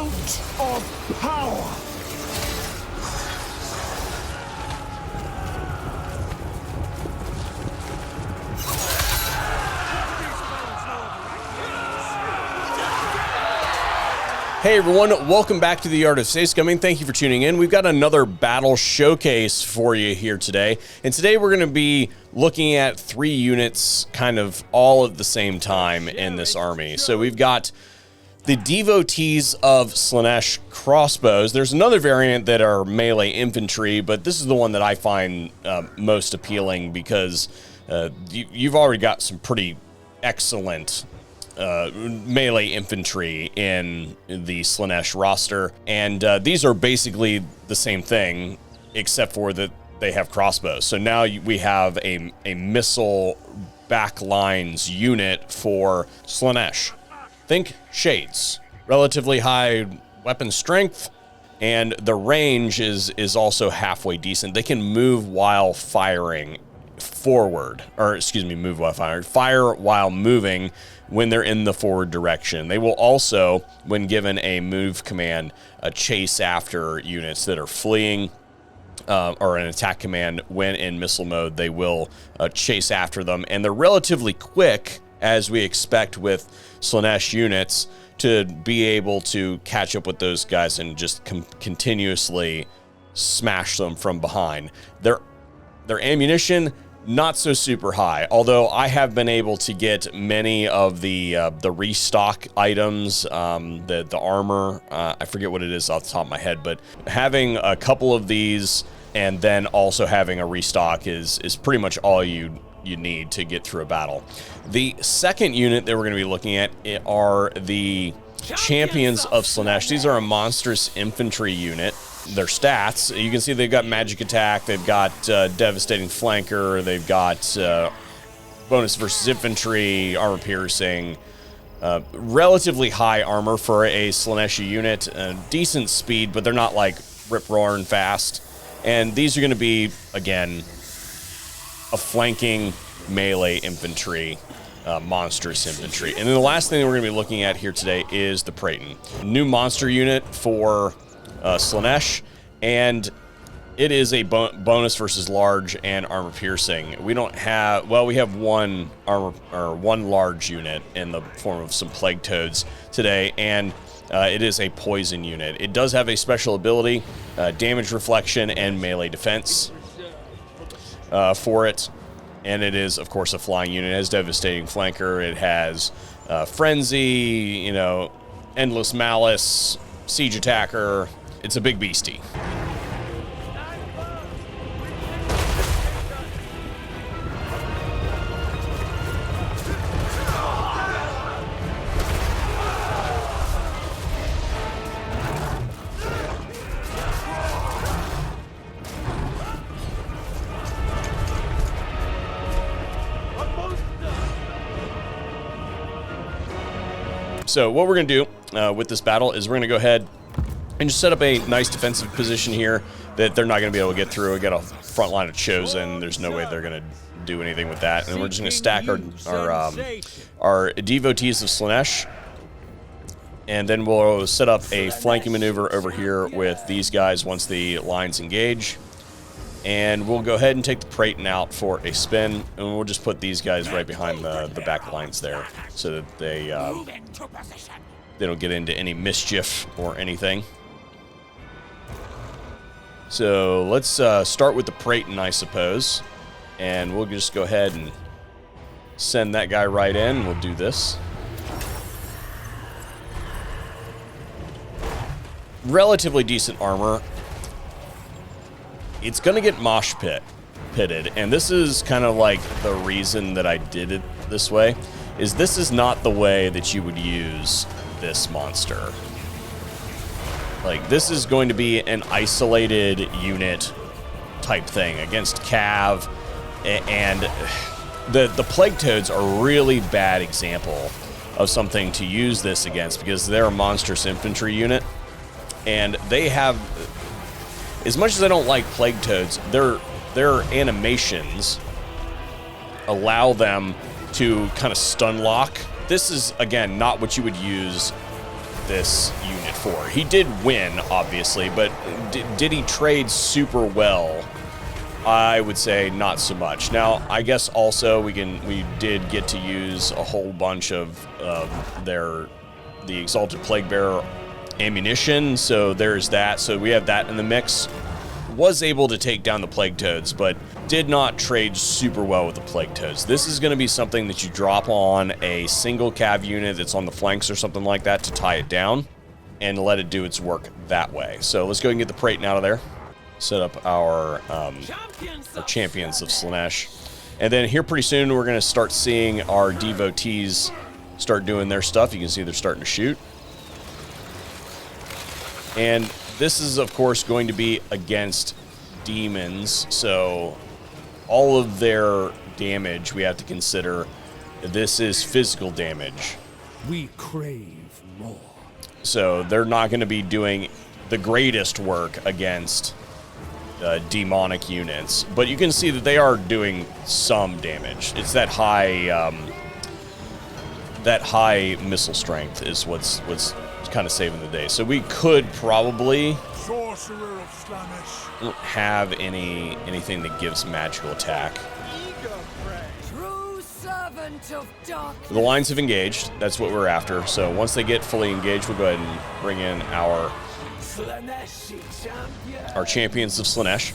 Out of power! Hey everyone, welcome back to the Art of Save Scumming. Thank you for tuning in. We've got another battle showcase for you here today. And today we're going to be looking at 3 units kind of all at the same time in this army. So we've got the Devotees of Slaanesh crossbows. There's another variant that are melee infantry, but this is the one that I find most appealing because you've already got some pretty excellent melee infantry in the Slaanesh roster, and these are basically the same thing except for that they have crossbows. So now we have a missile backlines unit for Slaanesh. Think Shades, relatively high weapon strength, and the range is also halfway decent. They can move while firing forward, or excuse me, move while firing, fire while moving when they're in the forward direction. They will also, when given a move command, chase after units that are fleeing, or an attack command. When in missile mode, they will chase after them, and they're relatively quick, as we expect with Slaanesh units, to be able to catch up with those guys and just continuously smash them from behind. Their ammunition, not so super high, although I have been able to get many of the restock items, the armor, I forget what it is off the top of my head, but having a couple of these and then also having a restock is pretty much all you need to get through a battle. The second unit that we're going to be looking at are the Champions of Slaanesh. These are a monstrous infantry unit. Their stats, you can see they've got magic attack, they've got devastating flanker, they've got bonus versus infantry, armor piercing, relatively high armor for a Slaanesh unit, decent speed, but they're not like rip-roaring fast. And these are going to be, again, a flanking melee infantry, monstrous infantry. And then the last thing that we're going to be looking at here today is the Praeton. New monster unit for Slaanesh, and it is a bonus versus large and armor piercing. We don't have, well, we have one armor, or one large unit in the form of some plague toads today, and it is a poison unit. It does have a special ability, damage reflection and melee defense for it, and it is, of course, a flying unit. It has devastating flanker. It has frenzy, endless malice, siege attacker. It's a big beastie. So what we're going to do with this battle is we're going to go ahead and just set up a nice defensive position here that they're not going to be able to get through. We got a front line of Chosen. There's no way they're going to do anything with that. And we're just going to stack our Devotees of Slaanesh. And then we'll set up a flanking maneuver over here with these guys once the lines engage. And we'll go ahead and take the Praeton out for a spin. And we'll just put these guys right behind the back lines there so that they don't get into any mischief or anything. So let's start with the Praeton, I suppose, and we'll just go ahead and send that guy right in. We'll do this. Relatively decent armor. It's going to get pitted, and this is kind of like the reason that I did it this way, is this is not the way that you would use this monster. Like, this is going to be an isolated unit type thing against Cav, and the Plague Toads are a really bad example of something to use this against because they're a monstrous infantry unit, and they have, as much as I don't like Plague Toads, their animations allow them to kind of stun lock. This is, again, not what you would use this unit for. He did win, obviously, but did he trade super well? I would say not so much. Now, I guess also we did get to use a whole bunch of the Exalted Plaguebearer ammunition, so there's that. So we have that in the mix. Was able to take down the Plague Toads, but did not trade super well with the Plague Toads. This is going to be something that you drop on a single cav unit that's on the flanks or something like that to tie it down and let it do its work that way. So let's go and get the Praetor out of there. Set up our champions of Slaanesh. And then here pretty soon we're going to start seeing our devotees start doing their stuff. You can see they're starting to shoot. And this is, of course, going to be against demons, so all of their damage we have to consider. This is physical damage. We crave more. So they're not going to be doing the greatest work against demonic units, but you can see that they are doing some damage. It's that high missile strength is what's kind of saving the day. So we could probably Sorcerer of Slaanesh. don't have anything that gives magical attack. True servant of darkness. The lines have engaged. That's what we're after. So once they get fully engaged, we'll go ahead and bring in our champions of Slaanesh.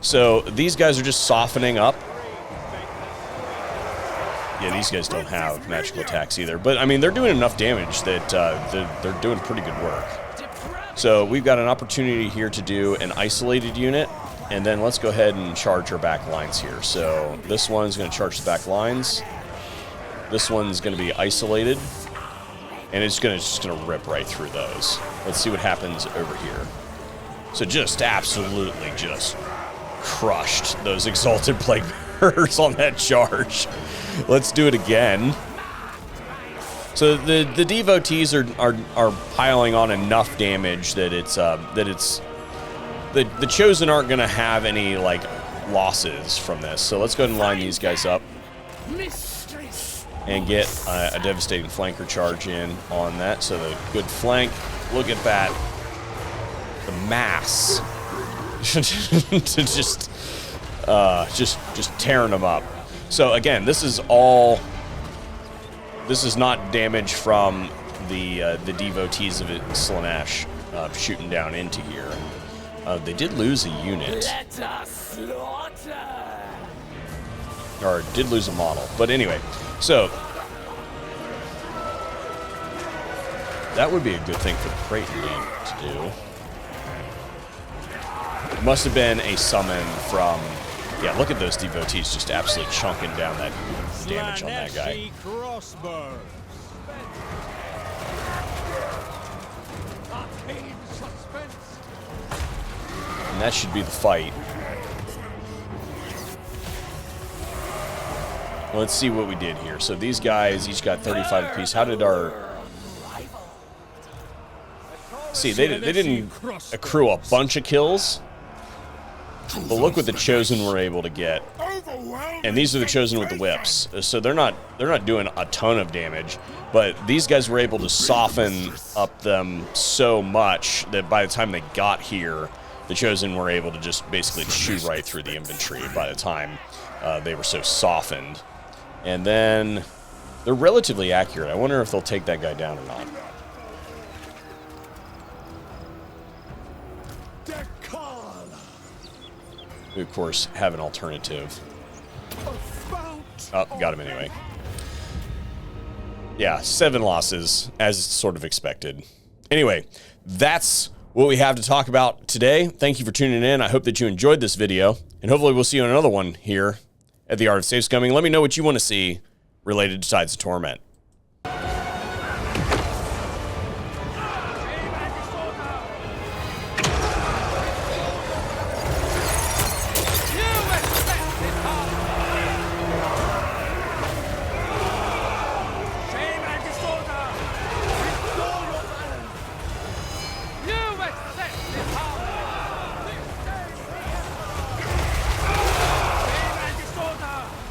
So these guys are just softening up. Yeah, these guys don't have magical attacks either. But, I mean, they're doing enough damage that they're doing pretty good work. So we've got an opportunity here to do an isolated unit. And then let's go ahead and charge our back lines here. So this one's going to charge the back lines. This one's going to be isolated. And it's just gonna rip right through those. Let's see what happens over here. So just absolutely just crushed those Exalted Plaguebearers on that charge. Let's do it again. So the devotees are piling on enough damage that the chosen aren't gonna have any like losses from this. So let's go ahead and line these guys up and get a devastating flanker charge in on that. So the good flank. Look at that. The mass. just tearing them up. So again, this is not damage from the devotees of Slaanesh shooting down into here. They did lose a unit. Let us slaughter. Or did lose a model. But anyway, so that would be a good thing for the Praetor to do. Must have been a summon from... Yeah, look at those devotees just absolutely chunking down that damage on that guy. And that should be the fight. Let's see what we did here. So these guys each got 35 apiece. How did our... See, they didn't accrue a bunch of kills. But look what the Chosen were able to get. And these are the Chosen with the whips. So they're not doing a ton of damage. But these guys were able to soften up them so much that by the time they got here, the Chosen were able to just basically chew right through the infantry by the time they were so softened. And then they're relatively accurate. I wonder if they'll take that guy down or not. We, of course, have an alternative. Oh, got him anyway. Yeah, 7 losses, as sort of expected. Anyway, that's what we have to talk about today. Thank you for tuning in. I hope that you enjoyed this video, and hopefully we'll see you in another one here at the Art of Save Scumming. Let me know what you want to see related to Tides of Torment.